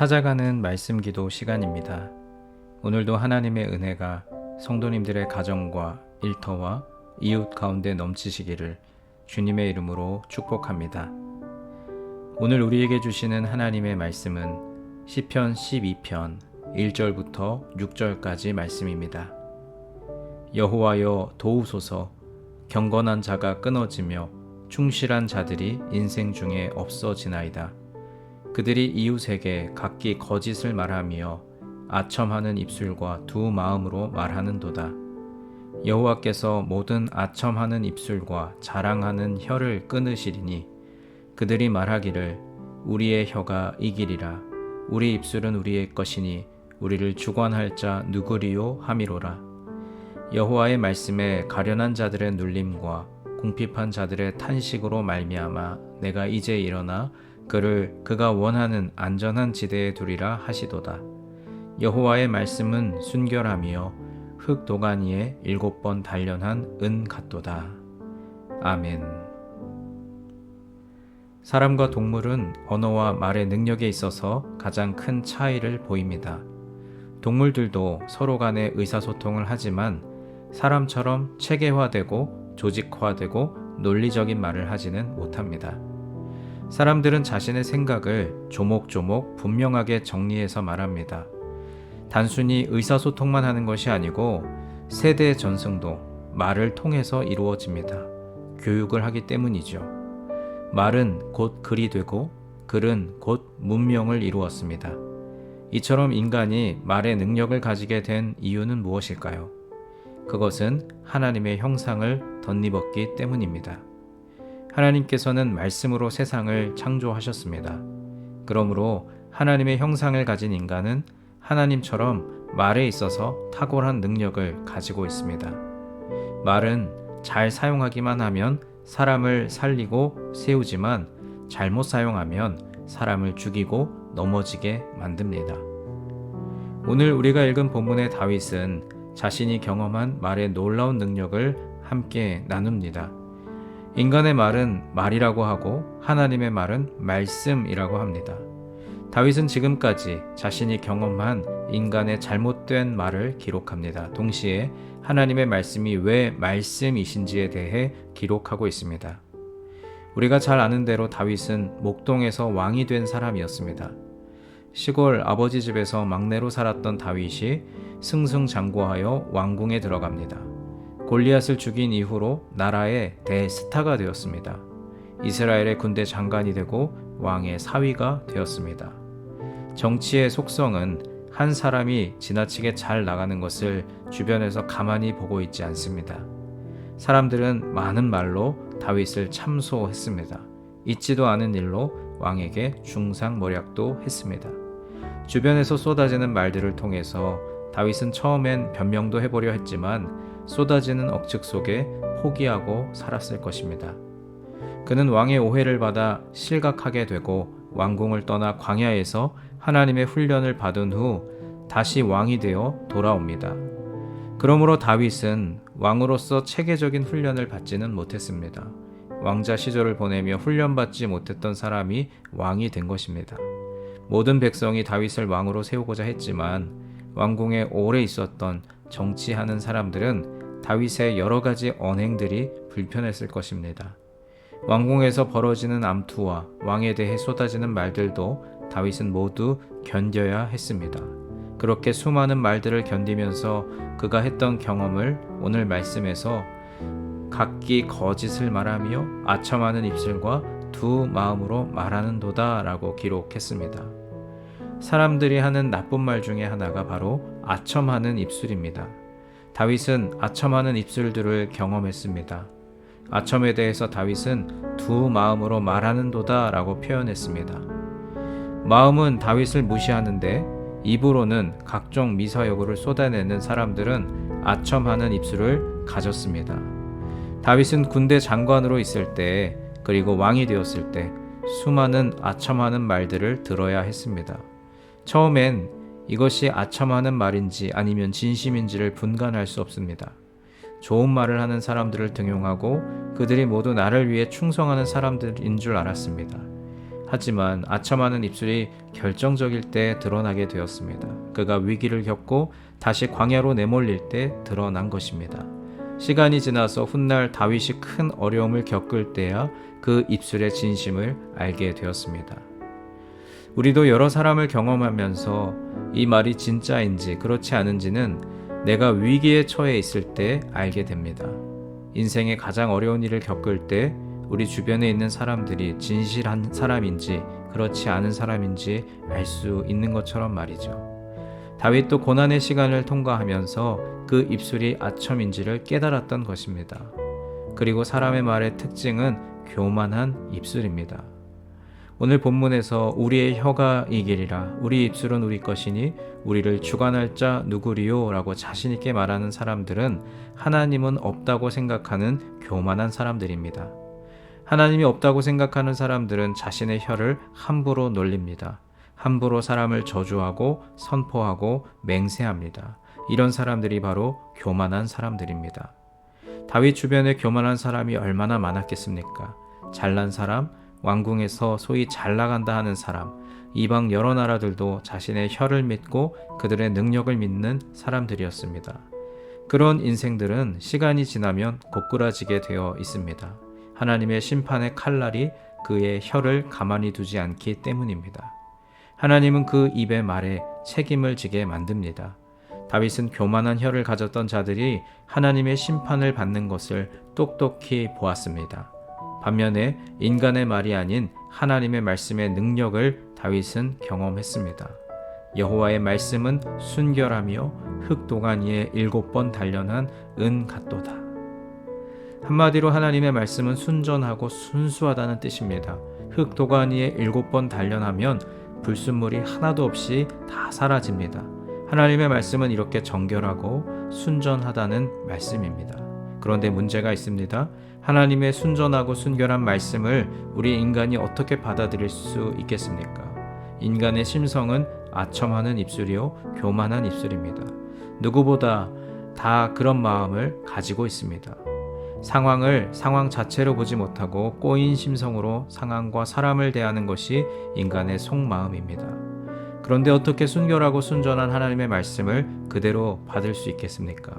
찾아가는 말씀 기도 시간입니다. 오늘도 하나님의 은혜가 성도님들의 가정과 일터와 이웃 가운데 넘치시기를 주님의 이름으로 축복합니다. 오늘 우리에게 주시는 하나님의 말씀은 시편 12편 1절부터 6절까지 말씀입니다. 여호와여 도우소서. 경건한 자가 끊어지며 충실한 자들이 인생 중에 없어지나이다. 그들이 이웃에게 각기 거짓을 말하며 아첨하는 입술과 두 마음으로 말하는도다. 여호와께서 모든 아첨하는 입술과 자랑하는 혀를 끊으시리니 그들이 말하기를 우리의 혀가 이기리라. 우리 입술은 우리의 것이니 우리를 주관할 자 누구리요 함이로라. 여호와의 말씀에 가련한 자들의 눌림과 궁핍한 자들의 탄식으로 말미암아 내가 이제 일어나 그를 그가 원하는 안전한 지대에 두리라 하시도다. 여호와의 말씀은 순결하며 흙 도가니에 7번 단련한 은 같도다. 아멘. 사람과 동물은 언어와 말의 능력에 있어서 가장 큰 차이를 보입니다. 동물들도 서로 간에 의사소통을 하지만 사람처럼 체계화되고 조직화되고 논리적인 말을 하지는 못합니다. 사람들은 자신의 생각을 조목조목 분명하게 정리해서 말합니다. 단순히 의사소통만 하는 것이 아니고 세대 전승도 말을 통해서 이루어집니다. 교육을 하기 때문이죠. 말은 곧 글이 되고 글은 곧 문명을 이루었습니다. 이처럼 인간이 말의 능력을 가지게 된 이유는 무엇일까요? 그것은 하나님의 형상을 덧입었기 때문입니다. 하나님께서는 말씀으로 세상을 창조하셨습니다. 그러므로 하나님의 형상을 가진 인간은 하나님처럼 말에 있어서 탁월한 능력을 가지고 있습니다. 말은 잘 사용하기만 하면 사람을 살리고 세우지만 잘못 사용하면 사람을 죽이고 넘어지게 만듭니다. 오늘 우리가 읽은 본문의 다윗은 자신이 경험한 말의 놀라운 능력을 함께 나눕니다. 인간의 말은 말이라고 하고 하나님의 말은 말씀이라고 합니다. 다윗은 지금까지 자신이 경험한 인간의 잘못된 말을 기록합니다. 동시에 하나님의 말씀이 왜 말씀이신지에 대해 기록하고 있습니다. 우리가 잘 아는 대로 다윗은 목동에서 왕이 된 사람이었습니다. 시골 아버지 집에서 막내로 살았던 다윗이 승승장구하여 왕궁에 들어갑니다. 골리앗을 죽인 이후로 나라의 대스타가 되었습니다. 이스라엘의 군대 장관이 되고 왕의 사위가 되었습니다. 정치의 속성은 한 사람이 지나치게 잘 나가는 것을 주변에서 가만히 보고 있지 않습니다. 사람들은 많은 말로 다윗을 참소했습니다. 있지도 않은 일로 왕에게 중상모략도 했습니다. 주변에서 쏟아지는 말들을 통해서 다윗은 처음엔 변명도 해보려 했지만 쏟아지는 억측 속에 포기하고 살았을 것입니다. 그는 왕의 오해를 받아 실각하게 되고 왕궁을 떠나 광야에서 하나님의 훈련을 받은 후 다시 왕이 되어 돌아옵니다. 그러므로 다윗은 왕으로서 체계적인 훈련을 받지는 못했습니다. 왕자 시절을 보내며 훈련받지 못했던 사람이 왕이 된 것입니다. 모든 백성이 다윗을 왕으로 세우고자 했지만 왕궁에 오래 있었던 정치하는 사람들은 다윗의 여러 가지 언행들이 불편했을 것입니다. 왕궁에서 벌어지는 암투와 왕에 대해 쏟아지는 말들도 다윗은 모두 견뎌야 했습니다. 그렇게 수많은 말들을 견디면서 그가 했던 경험을 오늘 말씀에서 각기 거짓을 말하며 아첨하는 입술과 두 마음으로 말하는도다 라고 기록했습니다. 사람들이 하는 나쁜 말 중에 하나가 바로 아첨하는 입술입니다. 다윗은 아첨하는 입술들을 경험했습니다. 아첨에 대해서 다윗은 두 마음으로 말하는도다 라고 표현했습니다. 마음은 다윗을 무시하는데 입으로는 각종 미사여구를 쏟아내는 사람들은 아첨하는 입술을 가졌습니다. 다윗은 군대 장관으로 있을 때 그리고 왕이 되었을 때 수많은 아첨하는 말들을 들어야 했습니다. 처음엔 이것이 아첨하는 말인지 아니면 진심인지를 분간할 수 없습니다. 좋은 말을 하는 사람들을 등용하고 그들이 모두 나를 위해 충성하는 사람들인 줄 알았습니다. 하지만 아첨하는 입술이 결정적일 때 드러나게 되었습니다. 그가 위기를 겪고 다시 광야로 내몰릴 때 드러난 것입니다. 시간이 지나서 훗날 다윗이 큰 어려움을 겪을 때야 그 입술의 진심을 알게 되었습니다. 우리도 여러 사람을 경험하면서 이 말이 진짜인지 그렇지 않은지는 내가 위기에 처해 있을 때 알게 됩니다. 인생의 가장 어려운 일을 겪을 때 우리 주변에 있는 사람들이 진실한 사람인지 그렇지 않은 사람인지 알 수 있는 것처럼 말이죠. 다윗도 고난의 시간을 통과하면서 그 입술이 아첨인지를 깨달았던 것입니다. 그리고 사람의 말의 특징은 교만한 입술입니다. 오늘 본문에서 우리의 혀가 이기리라 우리 입술은 우리 것이니 우리를 주관할 자 누구리요? 라고 자신 있게 말하는 사람들은 하나님은 없다고 생각하는 교만한 사람들입니다. 하나님이 없다고 생각하는 사람들은 자신의 혀를 함부로 놀립니다. 함부로 사람을 저주하고 선포하고 맹세합니다. 이런 사람들이 바로 교만한 사람들입니다. 다윗 주변에 교만한 사람이 얼마나 많았겠습니까? 잘난 사람, 왕궁에서 소위 잘 나간다 하는 사람, 이방 여러 나라들도 자신의 혀를 믿고 그들의 능력을 믿는 사람들이었습니다. 그런 인생들은 시간이 지나면 고꾸라지게 되어 있습니다. 하나님의 심판의 칼날이 그의 혀를 가만히 두지 않기 때문입니다. 하나님은 그 입의 말에 책임을 지게 만듭니다. 다윗은 교만한 혀를 가졌던 자들이 하나님의 심판을 받는 것을 똑똑히 보았습니다. 반면에 인간의 말이 아닌 하나님의 말씀의 능력을 다윗은 경험했습니다. 여호와의 말씀은 순결하며 흙도간 위에 7번 단련한 은 같도다. 한마디로 하나님의 말씀은 순전하고 순수하다는 뜻입니다. 흙도간 위에 7번 단련하면 불순물이 하나도 없이 다 사라집니다. 하나님의 말씀은 이렇게 정결하고 순전하다는 말씀입니다. 그런데 문제가 있습니다. 하나님의 순전하고 순결한 말씀을 우리 인간이 어떻게 받아들일 수 있겠습니까? 인간의 심성은 아첨하는 입술이요 교만한 입술입니다. 누구보다 다 그런 마음을 가지고 있습니다. 상황을 상황 자체로 보지 못하고 꼬인 심성으로 상황과 사람을 대하는 것이 인간의 속마음입니다. 그런데 어떻게 순결하고 순전한 하나님의 말씀을 그대로 받을 수 있겠습니까?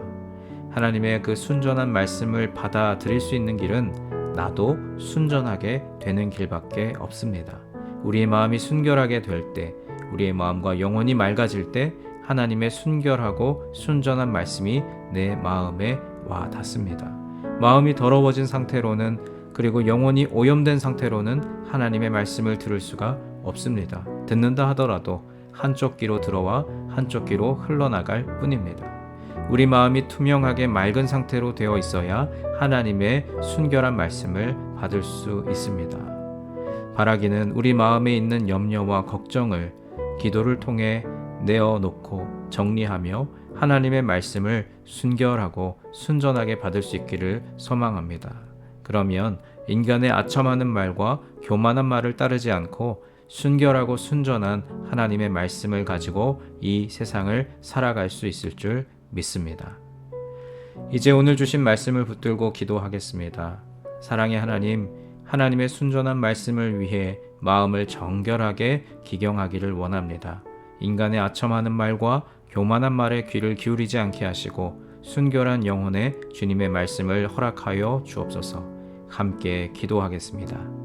하나님의 그 순전한 말씀을 받아들일 수 있는 길은 나도 순전하게 되는 길밖에 없습니다. 우리의 마음이 순결하게 될 때, 우리의 마음과 영혼이 맑아질 때 하나님의 순결하고 순전한 말씀이 내 마음에 와 닿습니다. 마음이 더러워진 상태로는 그리고 영혼이 오염된 상태로는 하나님의 말씀을 들을 수가 없습니다. 듣는다 하더라도 한쪽 귀로 들어와 한쪽 귀로 흘러나갈 뿐입니다. 우리 마음이 투명하게 맑은 상태로 되어 있어야 하나님의 순결한 말씀을 받을 수 있습니다. 바라기는 우리 마음에 있는 염려와 걱정을 기도를 통해 내어놓고 정리하며 하나님의 말씀을 순결하고 순전하게 받을 수 있기를 소망합니다. 그러면 인간의 아첨하는 말과 교만한 말을 따르지 않고 순결하고 순전한 하나님의 말씀을 가지고 이 세상을 살아갈 수 있을 줄 믿습니다. 이제 오늘 주신 말씀을 붙들고 기도하겠습니다. 사랑의 하나님, 하나님의 순전한 말씀을 위해 마음을 정결하게 기경하기를 원합니다. 인간의 아첨하는 말과 교만한 말에 귀를 기울이지 않게 하시고 순결한 영혼에 주님의 말씀을 허락하여 주옵소서. 함께 기도하겠습니다.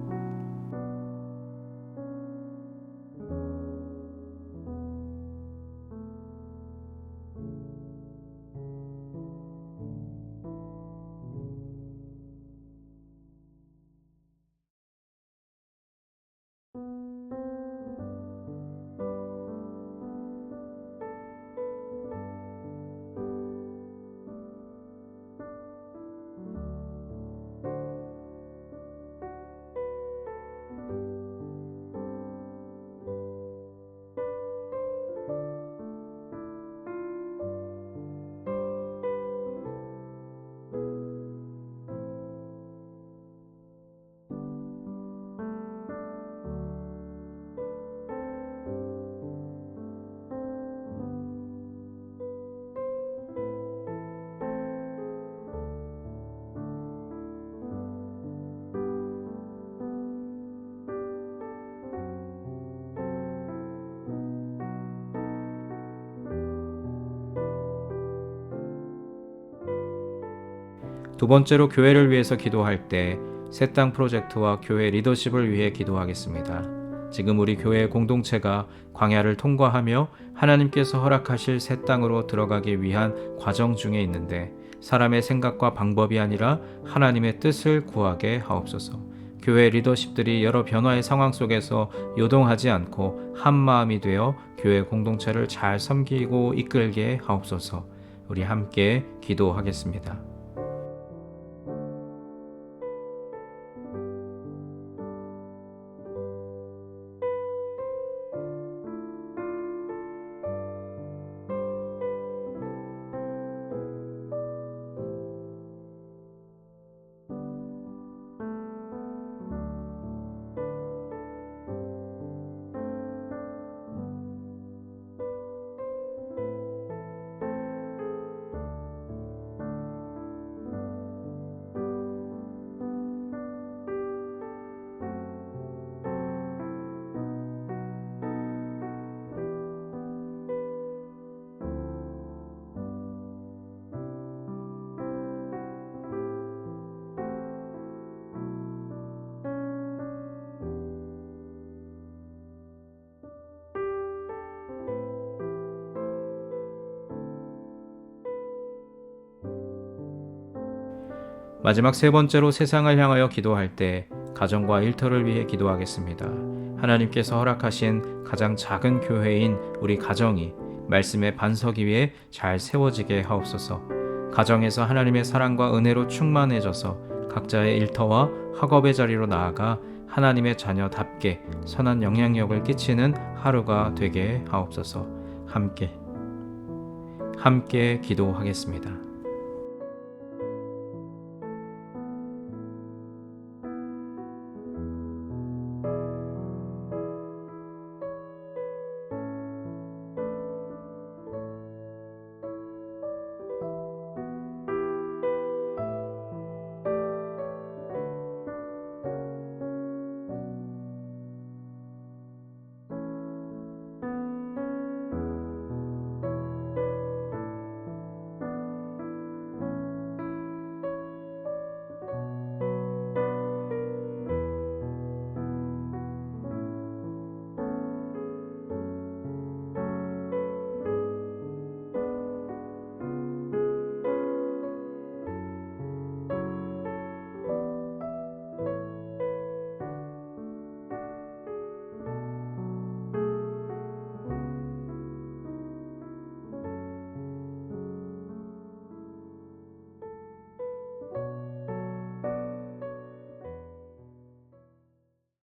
두 번째로 교회를 위해서 기도할 때 새 땅 프로젝트와 교회 리더십을 위해 기도하겠습니다. 지금 우리 교회 공동체가 광야를 통과하며 하나님께서 허락하실 새 땅으로 들어가기 위한 과정 중에 있는데 사람의 생각과 방법이 아니라 하나님의 뜻을 구하게 하옵소서. 교회 리더십들이 여러 변화의 상황 속에서 요동하지 않고 한 마음이 되어 교회 공동체를 잘 섬기고 이끌게 하옵소서. 우리 함께 기도하겠습니다. 마지막 세 번째로 세상을 향하여 기도할 때 가정과 일터를 위해 기도하겠습니다. 하나님께서 허락하신 가장 작은 교회인 우리 가정이 말씀의 반석 위에 잘 세워지게 하옵소서. 가정에서 하나님의 사랑과 은혜로 충만해져서 각자의 일터와 학업의 자리로 나아가 하나님의 자녀답게 선한 영향력을 끼치는 하루가 되게 하옵소서. 함께 기도하겠습니다.